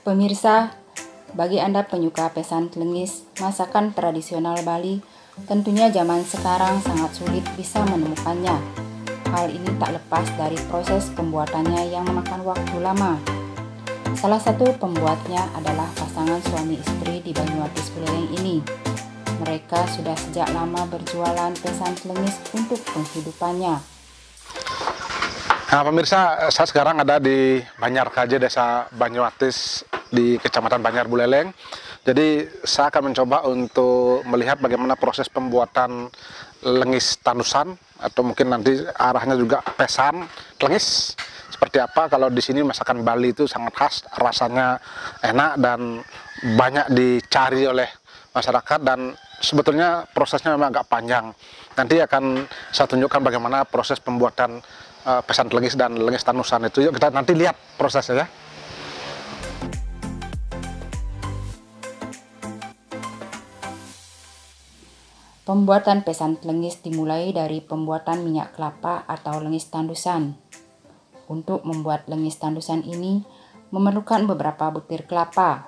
Pemirsa, bagi Anda penyuka pesan telengis, masakan tradisional Bali, tentunya zaman sekarang sangat sulit bisa menemukannya. Hal ini tak lepas dari proses pembuatannya yang memakan waktu lama. Salah satu pembuatnya adalah pasangan suami istri di Banyuwangi Buleleng ini. Mereka sudah sejak lama berjualan pesan telengis untuk penghidupannya. Nah pemirsa, saya sekarang ada di Banyarkaje, Desa Banyuwatis di Kecamatan Banyar Buleleng. Jadi saya akan mencoba untuk melihat bagaimana proses pembuatan lengis tanusan, atau mungkin nanti arahnya juga pesan telengis. Seperti apa, kalau di sini masakan Bali itu sangat khas, rasanya enak dan banyak dicari oleh masyarakat, dan sebetulnya prosesnya memang agak panjang. Nanti akan saya tunjukkan bagaimana proses pembuatan pesan telengis dan lengis tanusan itu. Yuk kita nanti lihat prosesnya ya. Pembuatan pesan telengis dimulai dari pembuatan minyak kelapa atau lengis tandusan. Untuk membuat lengis tandusan ini memerlukan beberapa butir kelapa.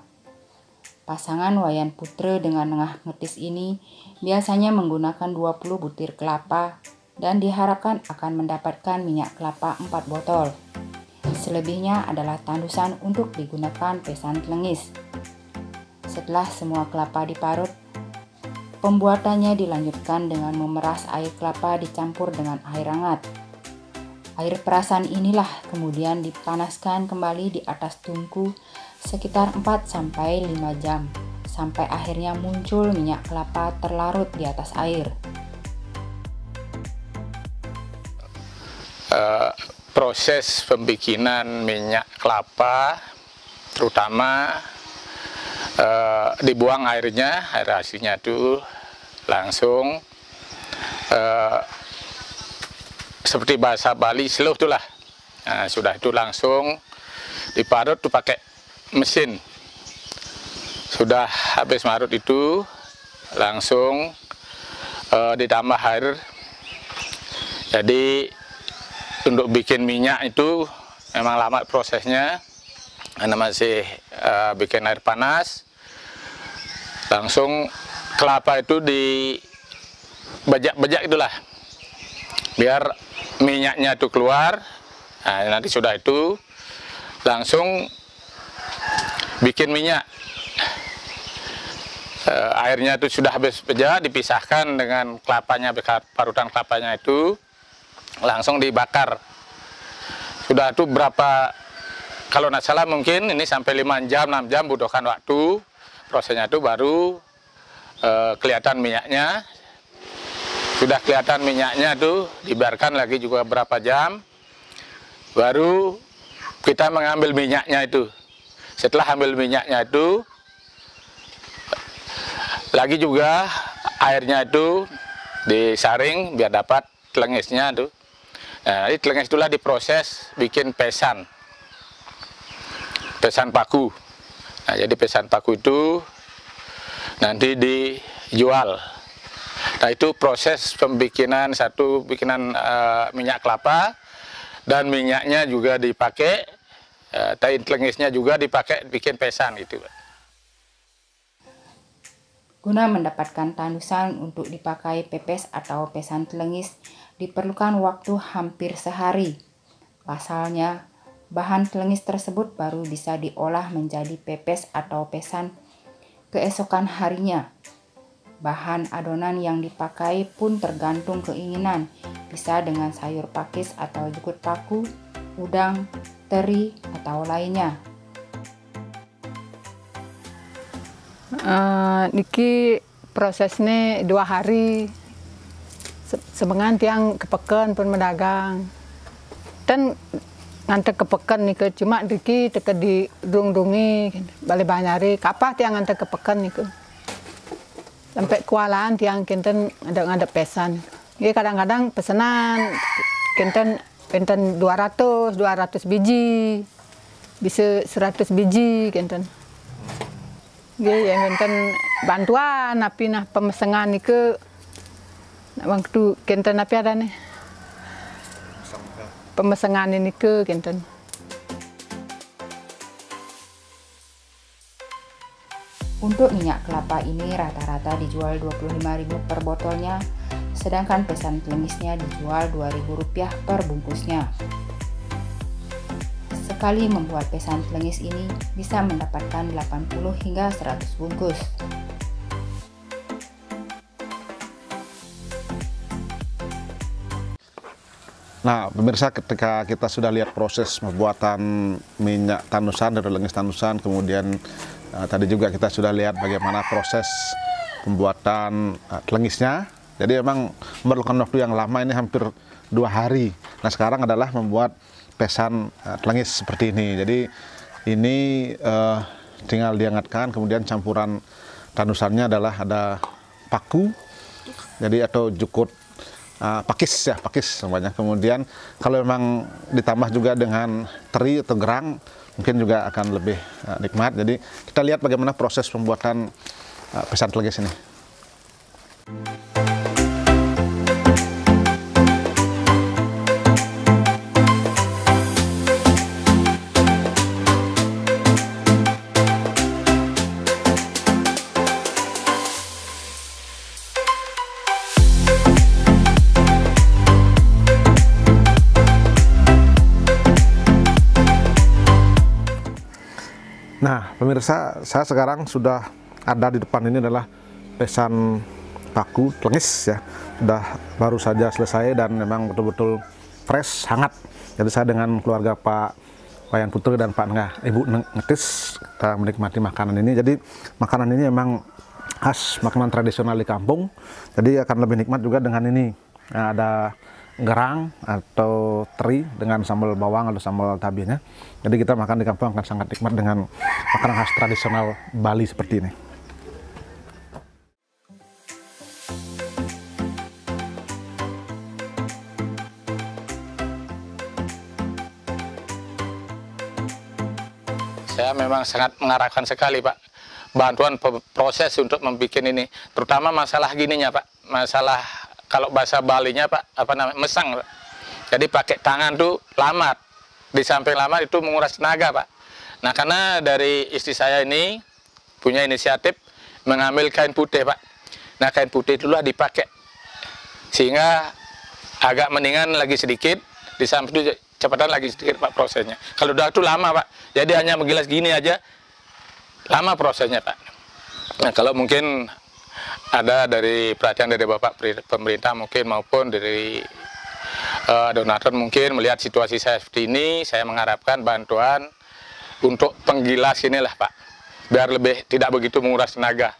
Pasangan Wayan Putra dengan Nengah Ngetis ini biasanya menggunakan 20 butir kelapa dan diharapkan akan mendapatkan minyak kelapa 4 botol. Selebihnya adalah tandusan untuk digunakan pesan telengis. Setelah semua kelapa diparut, pembuatannya dilanjutkan dengan memeras air kelapa dicampur dengan air hangat. Air perasan inilah kemudian dipanaskan kembali di atas tungku sekitar 4-5 jam, sampai akhirnya muncul minyak kelapa terlarut di atas air. Proses pembikinan minyak kelapa terutama dibuang airnya, air asinnya itu langsung seperti bahasa Bali slow itulah. Nah, sudah itu langsung diparut tuh pakai mesin. Sudah habis marut itu langsung ditambah air. Jadi untuk bikin minyak itu memang lama prosesnya, karena masih bikin air panas. Langsung kelapa itu dibajak-bajak itulah, biar minyaknya itu keluar. Nah, nanti sudah itu langsung bikin minyak. Airnya itu sudah habis pecah, dipisahkan dengan kelapanya, parutan kelapanya itu langsung dibakar. Sudah itu berapa, kalau tidak salah mungkin ini sampai 5 jam, 6 jam butuhkan waktu. Prosesnya itu baru kelihatan minyaknya. Sudah kelihatan minyaknya tuh, dibiarkan lagi juga berapa jam, baru kita mengambil minyaknya itu. Setelah ambil minyaknya itu, lagi juga airnya itu disaring biar dapat telengisnya tuh. Nah, ini telengis itulah diproses bikin pesan paku. Nah, jadi pesan paku itu nanti dijual. Nah, itu proses pembikinan minyak kelapa, dan minyaknya juga dipakai, tai telengisnya juga dipakai bikin pesan itu. Guna mendapatkan tandusan untuk dipakai pepes atau pesan telengis diperlukan waktu hampir sehari. Pasalnya, bahan telengis tersebut baru bisa diolah menjadi pepes atau pesan keesokan harinya. Bahan adonan yang dipakai pun tergantung keinginan, bisa dengan sayur pakis atau jukut paku, udang, teri, atau lainnya. Niki prosesnya 2 hari. Sebengan tiang kepeken pun mendagang. Dan ngantek kepeken nih, cuma niki teka di dung-dungi balik Banyari. Kapah tiang ngantek kepeken nih, sampai kualaan tiang kinten ada pesan. Jadi kadang-kadang pesanan kinten 200 biji, bisa 100 biji kinten. Jadi yang kinten bantuan api nah pemesengan nih ke waktu kinten api ada nih pemesengan ini ke kinten. Untuk minyak kelapa ini rata-rata dijual Rp25.000 per botolnya, sedangkan pesan telengisnya dijual Rp2.000 per bungkusnya. Sekali membuat pesan telengis ini bisa mendapatkan 80 hingga 100 bungkus. Nah, pemirsa, ketika kita sudah lihat proses pembuatan minyak tandusan dari lengis tandusan, kemudian tadi juga kita sudah lihat bagaimana proses pembuatan telengisnya. Jadi memang memerlukan waktu yang lama, ini hampir 2 hari. Nah, sekarang adalah membuat pesan telengis seperti ini. Jadi ini tinggal dihangatkan, kemudian campuran tandusannya adalah ada paku, jadi atau jukut pakis semuanya. Kemudian kalau memang ditambah juga dengan teri atau gerang, mungkin juga akan lebih nikmat. Jadi kita lihat bagaimana proses pembuatan pesan telengis ini. Nah, pemirsa, saya sekarang sudah ada di depan ini adalah pesan paku telengis ya. Sudah baru saja selesai dan memang betul-betul fresh, hangat. Jadi saya dengan keluarga Pak Wayan Putri dan Pak Ibu Ngetis kita menikmati makanan ini. Jadi makanan ini memang khas makanan tradisional di kampung. Jadi akan lebih nikmat juga dengan ini. Nah, ada gerang atau teri dengan sambal bawang atau sambal tabinya. Jadi kita makan di kampung akan sangat nikmat dengan makanan khas tradisional Bali seperti ini. Saya memang sangat mengarahkan sekali, Pak, bantuan proses untuk membuat ini, terutama masalah gininya, Pak, masalah kalau bahasa Balinya, Pak, apa namanya, mesang, Pak. Jadi pakai tangan tuh lama, di samping lama itu menguras tenaga, Pak. Nah, karena dari istri saya ini punya inisiatif mengambil kain putih, Pak. Nah, kain putih itulah dipakai sehingga agak mendingan lagi sedikit, di samping itu cepatan lagi sedikit, Pak, prosesnya. Kalau udah itu lama, Pak. Jadi hanya menggilas gini aja lama prosesnya, Pak. Nah, kalau mungkin ada dari perhatian dari Bapak pemerintah mungkin maupun dari donatur mungkin melihat situasi saya seperti ini, saya mengharapkan bantuan untuk penggilas inilah, Pak, biar lebih tidak begitu menguras tenaga.